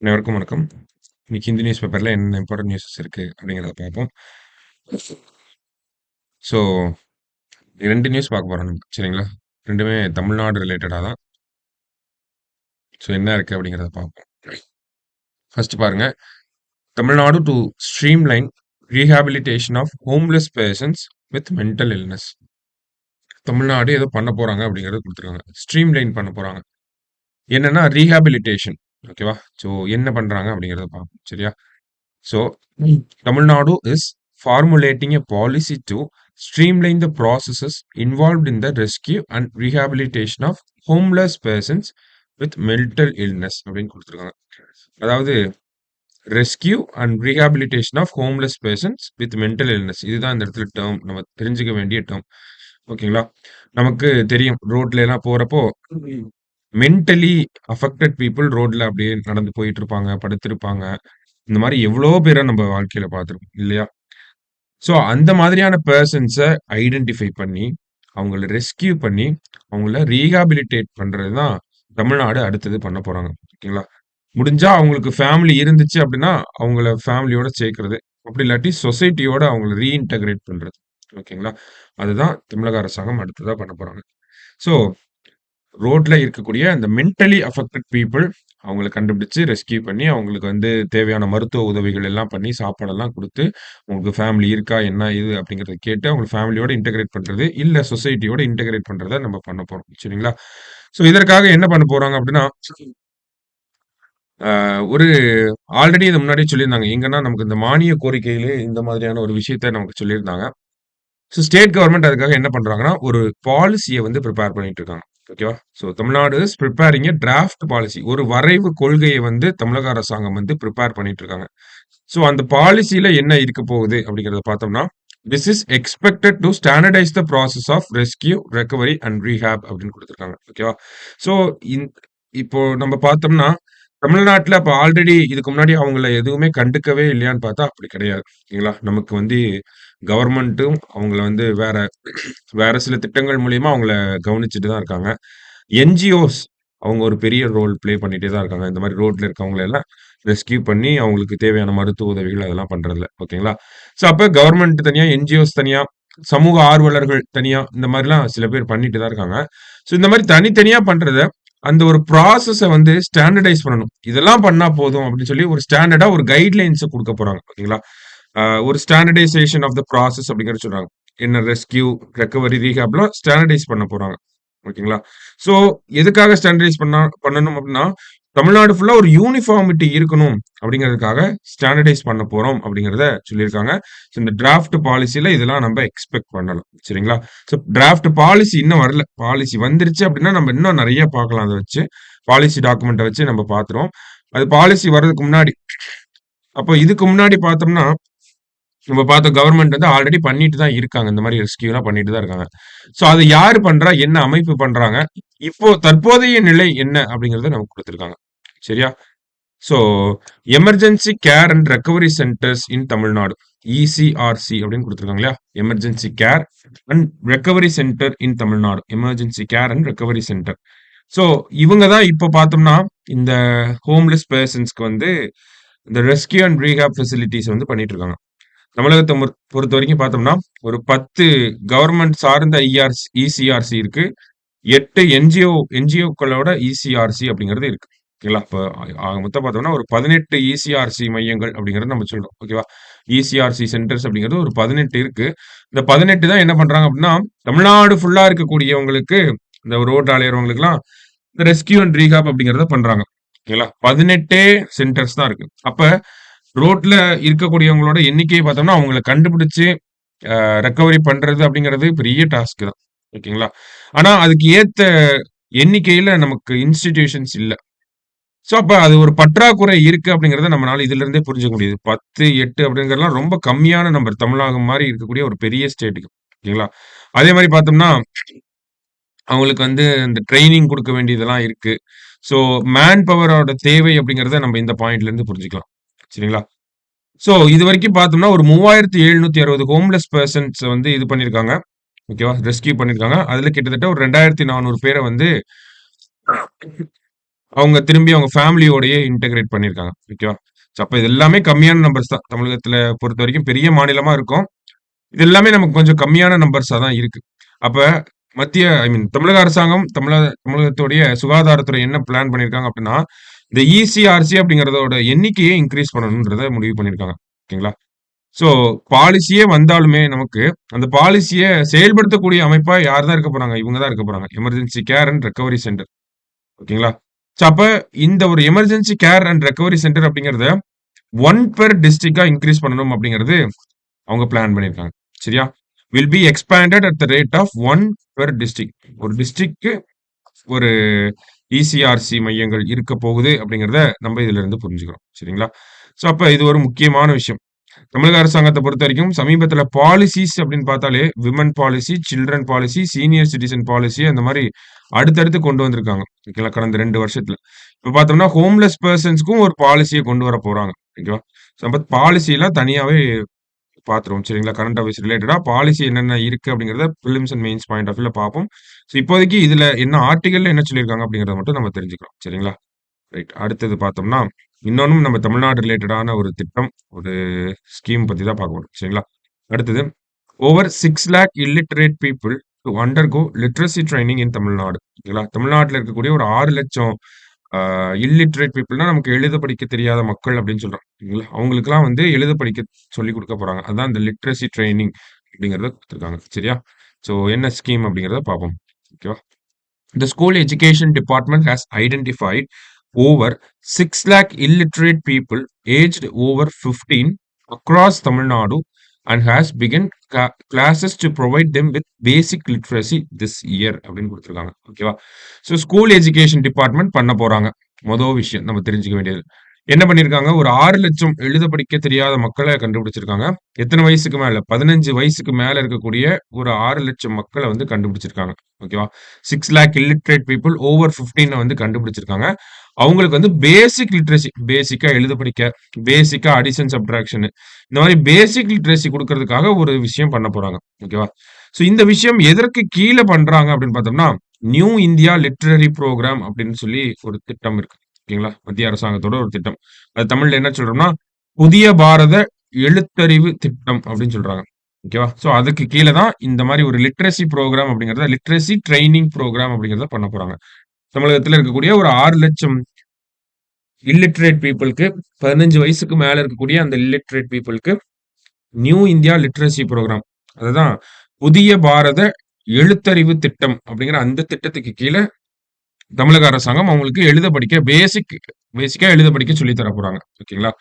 அனைவருக்கும் வணக்கம். இன்னைக்கு ஹிந்தி நியூஸ் பேப்பர்ல என்னென்ன இம்பார்ட்டன்ட் நியூஸஸ் இருக்கு அப்படிங்கிறத பார்ப்போம். ஸோ 2 நியூஸ் பார்க்க போறோம் நம்ம. சரிங்களா? 2மே தமிழ்நாடு ரிலேட்டடா தான். ஸோ என்ன இருக்கு அப்படிங்கிறத பார்ப்போம். ஃபர்ஸ்ட் பாருங்க. Tamil Nadu to streamline rehabilitation of homeless persons with mental illness. Tamil Nadu ஏதோ பண்ண போறாங்க அப்படிங்கிறத கொடுத்துருக்காங்க. ஸ்ட்ரீம்லைன் பண்ண போறாங்க. என்னன்னா ரீஹாபிலிட்டேஷன். ஓகேவா? ஸோ என்ன பண்றாங்க அப்படிங்கிறத பார்ப்போம். சரியா? So, Tamil Nadu is formulating a policy to streamline the processes involved in the rescue and rehabilitation of homeless persons with mental illness அப்படின்னு கொடுத்துருக்காங்க. அதாவது rescue and rehabilitation of homeless persons with mental illness. இதுதான் இந்த இடத்துல term நம்ம தெரிஞ்சுக்க வேண்டிய term. ஓகேங்களா? நமக்கு தெரியும் ரோட்ல எல்லாம் போறப்போ மென்டலி அஃபெக்டட் பீப்புள் ரோட்ல அப்படியே நடந்து போயிட்டு இருப்பாங்க, படுத்திருப்பாங்க. இந்த மாரி எவ்வளோ பேர நம்ம வாழ்க்கையில பார்த்துருப்போம் இல்லையா? ஸோ அந்த மாதிரியான பெர்சன்ஸ ஐடென்டிஃபை பண்ணி, அவங்கள ரெஸ்கியூ பண்ணி, அவங்கள ரீஹாபிலிட்டேட் பண்றது தான் தமிழ்நாடு அடுத்தது பண்ண போறாங்க. ஓகேங்களா? முடிஞ்சா அவங்களுக்கு ஃபேமிலி இருந்துச்சு அப்படின்னா, அவங்கள ஃபேமிலியோட சேர்க்கிறது. அப்படி இல்லாட்டி சொசைட்டியோட அவங்கள ரீஇன்டகிரேட் பண்றது. ஓகேங்களா? அதுதான் தமிழக அரசாங்கம் அடுத்ததா பண்ண போறாங்க. ஸோ ரோட்ல இருக்கக்கூடிய அந்த மென்டலி அஃபெக்டட் பீப்பிள் அவங்கள கண்டுபிடிச்சு ரெஸ்கியூ பண்ணி அவங்களுக்கு வந்து தேவையான மருத்துவ உதவிகள் எல்லாம் பண்ணி சாப்பாடெல்லாம் குடுத்து, உங்களுக்கு ஃபேமிலி இருக்கா? என்ன ஏது? அப்படிங்கிறத கேட்டு அவங்க ஃபேமிலியோட இன்டகிரேட் பண்றது, இல்ல சொசைட்டியோட இன்டகிரேட் பண்றத நம்ம பண்ண போறோம். சரிங்களா? ஸோ இதற்காக என்ன பண்ண போறாங்க அப்படின்னா, ஒரு ஆல்ரெடி இத முன்னாடியே சொல்லியிருந்தாங்க. எங்கன்னா நமக்கு இந்த மானிய கோரிக்கையிலே இந்த மாதிரியான ஒரு விஷயத்த நமக்கு சொல்லியிருந்தாங்க. ஸோ ஸ்டேட் கவர்ன்மெண்ட் அதுக்காக என்ன பண்றாங்கன்னா, ஒரு பாலிசிய வந்து பிரிப்பேர் பண்ணிட்டு இருக்காங்க. ஓகேவா? So Tamil Nadu is preparing a draft policy. ஒரு வரைவு கொள்கைய வந்து தமிழக அரசாங்கம் வந்து பிரிப்பேர் பண்ணிட்டு இருக்காங்க. ஸோ அந்த பாலிசில என்ன இருக்க போகுது அப்படிங்கிறத பார்த்தோம்னா, this is expected to standardise the process of rescue, recovery and rehab அப்படின்னு குடுத்துருக்காங்க. ஓகேவா? ஸோ இந் இப்போ நம்ம பார்த்தோம்னா, தமிழ்நாட்டுல அப்ப ஆல்ரெடி இதுக்கு முன்னாடி அவங்கள எதுவுமே கண்டுக்கவே இல்லையான்னு பார்த்தா அப்படி கிடையாது. ஓகேங்களா? நமக்கு வந்து கவர்மெண்ட்டும் அவங்கள வந்து வேற வேற சில திட்டங்கள் மூலியமா அவங்கள கவனிச்சுட்டு தான் இருக்காங்க. என்ஜிஓஸ் அவங்க ஒரு பெரிய ரோல் ப்ளே பண்ணிட்டே தான் இருக்காங்க. இந்த மாரி ரோட்ல இருக்கவங்கள எல்லாம் ரெஸ்கியூ பண்ணி அவங்களுக்கு தேவையான மருத்துவ உதவிகள் அதெல்லாம் பண்றதுல. ஓகேங்களா? ஸோ அப்ப கவர்மெண்ட் தனியா, என்ஜிஓஸ் தனியா, சமூக ஆர்வலர்கள் தனியா இந்த மாரிலாம் சில பேர் பண்ணிட்டு தான் இருக்காங்க. ஸோ இந்த மாரி தனித்தனியா பண்றத அந்த ஒரு ப்ராசஸ வந்து ஸ்டாண்டர்டைஸ் பண்ணணும். இதெல்லாம் பண்ணா போதும் அப்படின்னு சொல்லி ஒரு ஸ்டாண்டர்டா ஒரு கைட்லைன்ஸ குடுக்க போறாங்க. ஓகேங்களா? ஒரு ஸ்டாண்டர்டைசேஷன் ஆஃப் த ப்ராசஸ் அப்படிங்கிறத சொல்றாங்க. என்ன ரெஸ்கியூ, ரெக்கவரி, ரீஹேப்லாம் ஸ்டாண்டர்டைஸ் பண்ண போறாங்க. ஓகேங்களா? ஸோ எதுக்காக ஸ்டாண்டர்டைஸ் பண்ணணும் அப்படின்னா, தமிழ்நாடு ஃபுல்லா ஒரு யூனிஃபார்மிட்டி இருக்கணும் அப்படிங்கிறதுக்காக ஸ்டாண்டர்டைஸ் பண்ண போறோம் அப்படிங்கிறத சொல்லியிருக்காங்க. ஸோ இந்த டிராஃப்ட் பாலிசில இதெல்லாம் நம்ம எக்ஸ்பெக்ட் பண்ணலாம். சரிங்களா? ஸோ டிராஃப்ட் பாலிசி இன்னும் வரல. பாலிசி வந்துருச்சு அப்படின்னா நம்ம இன்னும் நெறைய பார்க்கலாம் அத வச்சு. பாலிசி டாக்குமெண்ட்ட வச்சு நம்ம பார்த்துருவோம். அது பாலிசி வர்றதுக்கு முன்னாடி அப்போ இதுக்கு முன்னாடி பார்த்தோம்னா நம்ம பார்த்த கவர்மெண்ட் வந்து ஆல்ரெடி பண்ணிட்டு தான் இருக்காங்க. இந்த மாரி ரெஸ்கியூலாம் பண்ணிட்டு தான் இருக்காங்க. ஸோ அத யாரு பண்றா? என்ன அமைப்பு பண்றாங்க? இப்போ தற்போதைய நிலை என்ன? அப்படிங்கிறத நமக்கு குடுத்துருக்காங்க. சரியா? So emergency care and recovery centers in Tamil Nadu. ECRC அப்படின்னு குடுத்துருக்காங்க இல்லையா? Emergency care and recovery center in Tamil Nadu. Emergency care and recovery center. So இவங்க தான் இப்ப பார்த்தோம்னா, இந்த ஹோம்லெஸ் பெர்சன்ஸ்க்கு வந்து இந்த ரெஸ்கியூ அண்ட் ரீஹேப் ஃபெசிலிட்டீஸ் வந்து பண்ணிட்டு இருக்காங்க. தமிழகத்த பொறுத்தவரைக்கும் பார்த்தோம்னா, ஒரு 10 கவர்ன்மெண்ட் சார்ந்த இசிஆர்சி இருக்கு. 8 என்ஜிஓக்களோட இசிஆர்சி அப்படிங்கிறது இருக்கு. ஓகேங்களா? இப்ப ஆக மொத்தம் பார்த்தோம்னா, ஒரு 18 இசிஆர்சி மையங்கள் அப்படிங்கிறத நம்ம சொல்றோம். ஓகேவா? இசிஆர்சி சென்டர்ஸ் அப்படிங்கிறது ஒரு 18 இருக்கு. இந்த 18 தான் என்ன பண்றாங்க அப்படின்னா, தமிழ்நாடு ஃபுல்லா இருக்கக்கூடியவங்களுக்கு, இந்த ரோட்ல அலையிறவங்களுக்கெல்லாம் இந்த ரெஸ்கியூ அண்ட் ரீஹேப் அப்படிங்கிறத பண்றாங்க. ஓகேங்களா? 18 சென்டர்ஸ் தான் இருக்கு. அப்ப ரோட்ல இருக்கக்கூடியவங்களோட எண்ணிக்கைய பார்த்தோம்னா, அவங்கள கண்டுபிடிச்சு ரெக்கவரி பண்றது அப்படிங்கிறது பெரிய டாஸ்க் தான். ஓகேங்களா? ஆனா அதுக்கு ஏத்த எண்ணிக்கையில நமக்கு இன்ஸ்டிடியூஷன்ஸ் இல்ல. ஸோ அப்ப அது ஒரு பற்றாக்குறை இருக்கு அப்படிங்கிறத நம்மளால இதிலிருந்தே புரிஞ்சுக்க முடியுது. 10, 8 அப்படிங்கிறதெல்லாம் ரொம்ப கம்மியான நம்பர். தமிழகம் மாரி இருக்கக்கூடிய ஒரு பெரிய ஸ்டேட்டுக்கு. ஓகேங்களா? அதே மாரி பார்த்தோம்னா, அவங்களுக்கு வந்து இந்த ட்ரெய்னிங் குடுக்க வேண்டியதெல்லாம் இருக்கு. ஸோ மேன் பவரோட தேவை அப்படிங்கிறத நம்ம இந்த பாயிண்ட்ல இருந்து புரிஞ்சுக்கலாம். சரிங்களா? ஸோ இதுவரைக்கும் பார்த்தோம்னா, ஒரு 3760 ஹோம்லெஸ் பெர்சன்ஸ் வந்து இது பண்ணியிருக்காங்க. ஓகேவா? ரெஸ்கியூ பண்ணியிருக்காங்க. அதுல கிட்டத்தட்ட ஒரு 2400 பேர வந்து அவங்க திரும்பி அவங்க ஃபேமிலியோடயே இன்டகிரேட் பண்ணியிருக்காங்க. ஓகேவா? ஸோ அப்ப இது எல்லாமே கம்மியான நம்பர்ஸ் தான். தமிழகத்துல பொறுத்தவரைக்கும் பெரிய மாநிலமா இருக்கும். இது எல்லாமே நமக்கு கொஞ்சம் கம்மியான நம்பர்ஸா தான் இருக்கு. அப்ப மத்திய தமிழக அரசாங்கம், தமிழகத்துடைய சுகாதாரத்துறை என்ன பிளான் பண்ணியிருக்காங்க அப்படின்னா, இந்த இசிஆர்சி அப்படிங்கிறதோட எண்ணிக்கையை இன்கிரீஸ் பண்ணணும்ன்றத முடிவு பண்ணியிருக்காங்க. ஓகேங்களா? ஸோ பாலிசியே வந்தாலுமே நமக்கு, அந்த பாலிசிய செயல்படுத்தக்கூடிய அமைப்பா யார் தான் இருக்க போறாங்க? இவங்க தான் இருக்க போறாங்க. Emergency care and recovery centre. ஓகேங்களா? ஸோ அப்ப இந்த ஒரு emergency care and recovery centre அப்படிங்கிறத 1 பெர் டிஸ்ட்ரிக்ட்டா இன்கிரீஸ் பண்ணணும் அப்படிங்கிறது அவங்க பிளான் பண்ணியிருக்காங்க. சரியா? Will be expanded at the rate of 1 per district. ஒரு டிஸ்ட்ரிக்ட்க்கு ஒரு இசிஆர்சி மையங்கள் இருக்க போகுது அப்படிங்கிறத நம்ம இதுல இருந்து புரிஞ்சுக்கிறோம். சரிங்களா? ஸோ அப்ப இது ஒரு முக்கியமான விஷயம். தமிழக அரசாங்கத்த பொறுத்தவரைக்கும் சமீபத்தில பாலிசிஸ் அப்படின்னு பார்த்தாலே, women policy, children policy, senior citizen policy அந்த மாரி அடுத்தடுத்து கொண்டு வந்திருக்காங்க. ஓகேங்களா? கடந்த 2 வருஷத்துல. இப்ப பார்த்தோம்னா, ஹோம்லெஸ் பெர்சன்ஸ்க்கும் ஒரு பாலிசிய கொண்டு வர போறாங்க. ஓகேவா? ஸோ அப்ப பாலிசிலாம் தனியாவே பார்த்துருவோம். சரிங்களா? கரண்ட் அஃபேர்ஸ் ரிலேட்டடா பாலிசி என்னென்ன இருக்கு அப்படிங்கிறத prelims and mains point of வியூல பார்ப்போம். ஸோ இப்போதைக்கு இதுல என்ன ஆர்டிகல்ல என்ன சொல்லியிருக்காங்க அப்படிங்கிறத மட்டும் நம்ம தெரிஞ்சுக்கிறோம். சரிங்களா? ரைட். அடுத்தது பார்த்தோம்னா, இன்னொன்னும் நம்ம தமிழ்நாடு ரிலேட்டடான ஒரு திட்டம், ஒரு ஸ்கீம் பத்தி தான் பார்க்க போறோம். சரிங்களா? அடுத்தது, over 6,00,000 illiterate people to undergo literacy training in Tamil Nadu. ஓகேங்களா? தமிழ்நாட்டுல இருக்கக்கூடிய ஒரு 6,00,000 இல்லிட்டரேட் பீப்பிள்னா நமக்கு எழுத படிக்க தெரியாத மக்கள் அப்படின்னு சொல்றோம். சரிங்களா? அவங்களுக்கெல்லாம் வந்து எழுத படிக்க சொல்லிக் குடுக்க போறாங்க. அதான் இந்த லிட்ரசி ட்ரெய்னிங் அப்படிங்கிறத குடுத்துருக்காங்க. சரியா? ஸோ என்ன ஸ்கீம் அப்படிங்கிறத பார்ப்போம். ஓகேவா? The school education department has identified over 6 lakh illiterate people aged over 15 across Tamil Nadu and has begun classes to provide them with basic literacy this year அப்படின்னு கொடுத்துருக்காங்க. ஓகேவா? ஸோ ஸ்கூல் எஜுகேஷன் டிபார்ட்மெண்ட் பண்ண போறாங்க. மொதல் விஷயம் நம்ம தெரிஞ்சுக்க வேண்டியது. என்ன பண்ணியிருக்காங்க? ஒரு 6,00,000 எழுத படிக்க தெரியாத மக்கள கண்டுபிடிச்சிருக்காங்க. எத்தன வயசுக்கு மேல? 15 வயசுக்கு மேல இருக்கக்கூடிய ஒரு 6,00,000 மக்கள வந்து கண்டுபிடிச்சிருக்காங்க. ஓகேவா? 6,00,000 இல்லிட்ரேட் பீப்பிள் ஓவர் 15 வந்து கண்டுபிடிச்சிருக்காங்க. அவங்களுக்கு வந்து பேசிக் லிட்ரசி, பேசிக்கா எழுத படிக்க, பேசிக்கா அடிஷன், சப்ட்ராக்ஷன் இந்த மாரி பேசிக் லிட்ரசி குடுக்கறதுக்காக ஒரு விஷயம் பண்ண போறாங்க. ஓகேவா? ஸோ இந்த விஷயம் எதற்கு கீழ பண்றாங்க அப்படின்னு பார்த்தோம்னா, நியூ இந்தியா லிட்ரரி புரோகிராம் அப்படின்னு சொல்லி ஒரு திட்டம் இருக்கு. ஓகேங்களா? மத்திய அரசாங்கத்தோட ஒரு திட்டம். அது தமிழ்ல என்ன சொல்றோம்னா, புதிய பாரத எழுத்தறிவு திட்டம் அப்படின்னு சொல்றாங்க. ஓகேவா? ஸோ அதுக்கு கீழ தான் இந்த மாரி ஒரு லிட்ரசி புரோகிராம் அப்படிங்கிறத லிட்ரசி ட்ரெய்னிங் புரோகிராம் அப்படிங்கிறத பண்ண போறாங்க. தமிழகத்துல இருக்கக்கூடிய ஒரு 6,00,000 இல்லிட்டரேட் பீப்பிள்க்கு 15 வயசுக்கு மேல இருக்கக்கூடிய அந்த இல்லிட்டரேட் பீப்பிள்க்கு நியூ இந்தியா லிட்ரசி புரோகிராம். அதுதான் புதிய பாரத எழுத்தறிவு திட்டம் அப்படிங்கிற அந்த திட்டத்துக்கு கீழ தமிழக அரசாங்கம் அவங்களுக்கு எழுத படிக்க பேசிக்கா எழுத படிக்க சொல்லி தர போறாங்க. ஓகேங்களா?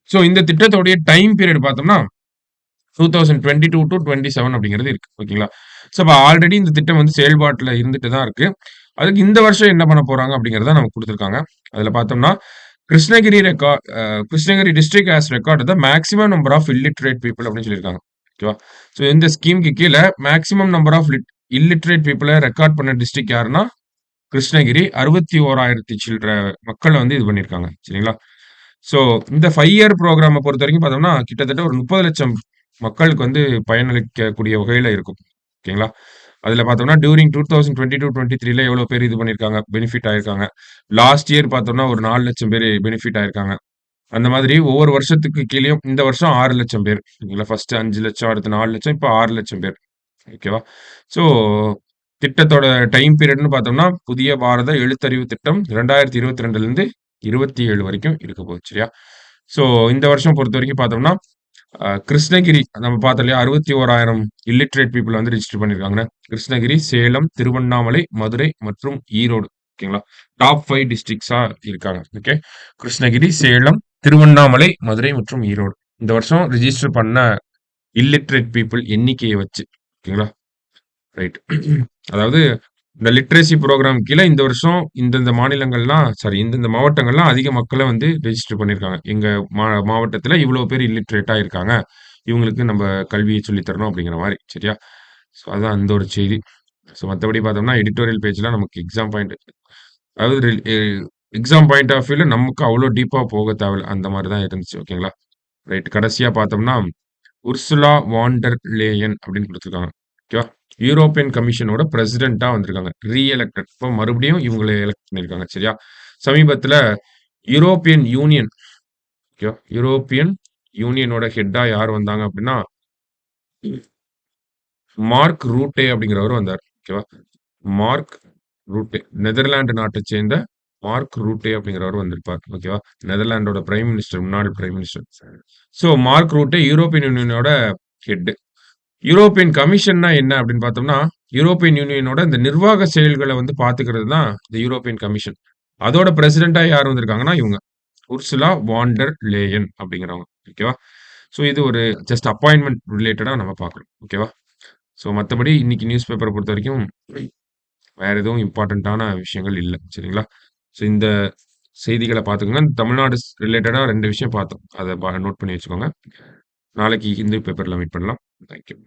சோ இந்த திட்டத்தோடைய டைம் பீரியட் பார்த்தோம்னா 2022 டூ 27 அப்படிங்கிறது இருக்கு. ஓகேங்களா? சோ அப்ப ஆல்ரெடி இந்த திட்டம் வந்து செயல்பாட்டுல இருந்துட்டு தான் இருக்கு. அதுக்கு இந்த வருஷம் என்ன பண்ண போறாங்க அப்படிங்கிறத நமக்கு குடுத்திருக்காங்க. அதுல பார்த்தோம்னா Krishnagiri Krishnagiri district has recorded the maximum number of illiterate people அப்படின்னு சொல்லியிருக்காங்க. ஓகேவா? சோ இந்த ஸ்கீம்க்கு கீழ மேக்ஸிமம் நம்பர் ஆஃப் இல்லிட்டரேட் பீப்பிள ரெக்கார்ட் பண்ண டிஸ்ட்ரிக்ட் யாருன்னா கிருஷ்ணகிரி 61,000 சில்ற மக்கள வந்து இது பண்ணியிருக்காங்க. சரிங்களா? ஸோ இந்த 5 இயர் புரோகிராம பொறுத்தவரைக்கும் பார்த்தோம்னா, கிட்டத்தட்ட ஒரு 30,00,000 மக்களுக்கு வந்து பயனளிக்கக்கூடிய வகையில இருக்கும். ஓகேங்களா? அதுல பார்த்தோம்னா, டியூரிங் 2022, 23ல எவ்வளோ பேர் இது பண்ணியிருக்காங்க, பெனிஃபிட் ஆயிருக்காங்க. லாஸ்ட் இயர் பார்த்தோம்னா, ஒரு 4,00,000 பேரு பெனிஃபிட் ஆயிருக்காங்க. அந்த மாதிரி ஒவ்வொரு வருஷத்துக்கு கீழயும் இந்த வருஷம் 6,00,000 பேர். ஓகேங்களா? ஃபர்ஸ்ட் 5,00,000 அடுத்து 4,00,000 இப்ப 6,00,000 பேர். ஓகேவா? ஸோ திட்டத்தோட டைம் பீரியட்ன்னு பார்த்தோம்னா, புதிய பாரத எழுத்தறிவு திட்டம் 2022லேருந்து 27 வரைக்கும் இருக்க போகுது. சரியா? ஸோ இந்த வருஷம் பொறுத்தவரைக்கும் பார்த்தோம்னா, கிருஷ்ணகிரி நம்ம பார்த்தோம் இல்லையா? 61,000 இல்லிட்டரேட் பீப்பிள் வந்து ரிஜிஸ்டர் பண்ணியிருக்காங்கன்னு. கிருஷ்ணகிரி, சேலம், திருவண்ணாமலை, மதுரை மற்றும் ஈரோடு. ஓகேங்களா? டாப் 5 டிஸ்ட்ரிக்ட்ஸா இருக்காங்க. ஓகே. கிருஷ்ணகிரி, சேலம், திருவண்ணாமலை, மதுரை மற்றும் ஈரோடு. இந்த வருஷம் ரிஜிஸ்டர் பண்ண இல்லிட்டரேட் பீப்பிள் எண்ணிக்கைய வச்சு. ஓகேங்களா? ரைட். அதாவது இந்த லிட்ரசி புரோகிராம் கீழ இந்த வருஷம் இந்தந்த மாநிலங்கள்லாம் இந்தந்த மாவட்டங்கள்லாம் அதிக மக்கள வந்து ரெஜிஸ்டர் பண்ணியிருக்காங்க. எங்க மாவட்டத்துல இவ்வளோ பேர் இல்லிட்ரேட்டா இருக்காங்க. இவங்களுக்கு நம்ம கல்விய சொல்லி தரணும் அப்படிங்கிற மாரி. சரியா? ஸோ அதான் அந்த ஒரு செய்தி. ஸோ மத்தபடி பார்த்தோம்னா, எடிட்டோரியல் பேஜ்ல நமக்கு எக்ஸாம் பாயிண்ட் அதாவது எக்ஸாம் பாயிண்ட் ஆஃப் வியூல நமக்கு அவ்வளோ டீப்பா போக தேவையில்ல. அந்த மாரி தான் இருந்துச்சு. ஓகேங்களா? ரைட். கடைசியா பார்த்தோம்னா, உர்சுலா வான் டெர் லேயன் அப்படின்னு குடுத்துருக்காங்க. ஓகேவா? யூரோப்பியன் கமிஷனோட பிரசிடென்ட்டா வந்திருக்காங்க. எலக்டட். இப்ப மறுபடியும் இவங்கள எலக்ட் பண்ணியிருக்காங்க. சரியா? சமீபத்தில யூரோப்பியன் யூனியன் ஓகேவா? யூரோப்பியன் யூனியனோட ஹெட்டா யார் வந்தாங்க அப்படின்னா, மார்க் ரூட்டே அப்படிங்கிறவரு வந்தார். ஓகேவா? மார்க் ரூட்டே. நெதர்லாந்து நாட்டைச் சேர்ந்த மார்க் ரூட்டே அப்படிங்கிறவர் வந்திருப்பார். ஓகேவா? நெதர்லாந்தோட பிரைம் மினிஸ்டர், முன்னாள் prime minister. So Mark Rutte European யூனியனோட ஹெட். யூரோப்பியன் கமிஷன்னா என்ன அப்படின்னு பார்த்தோம்னா, யூரோப்பியன் யூனியனோட இந்த நிர்வாக செயல்கள வந்து பார்த்துக்கிறது தான் இந்த யூரோப்பியன் கமிஷன். அதோட பிரசிடென்ட்டா யார் வந்திருக்காங்கன்னா, இவங்க. உர்சுலா வான் டெர் லேயன் அப்படிங்கிறவங்க. ஓகேவா? ஸோ இது ஒரு ஜஸ்ட் அப்பாயின்ட்மென்ட் ரிலேட்டடா நம்ம பார்க்குறோம். ஓகேவா? ஸோ மத்தபடி இன்னைக்கு நியூஸ் பேப்பர பொறுத்தவரைக்கும் வேற எதுவும் இம்பார்ட்டன்ட்டான விஷயங்கள் இல்ல. சரிங்களா? ஸோ இந்த செய்திகள பார்த்துக்கங்க. தமிழ்நாடு ரிலேட்டடா 2 விஷயம் பார்த்தோம். அத நோட் பண்ணி வச்சுக்கோங்க. நாளைக்கு ஹிந்து பேப்பர்ல மீட் பண்ணலாம். Thank you.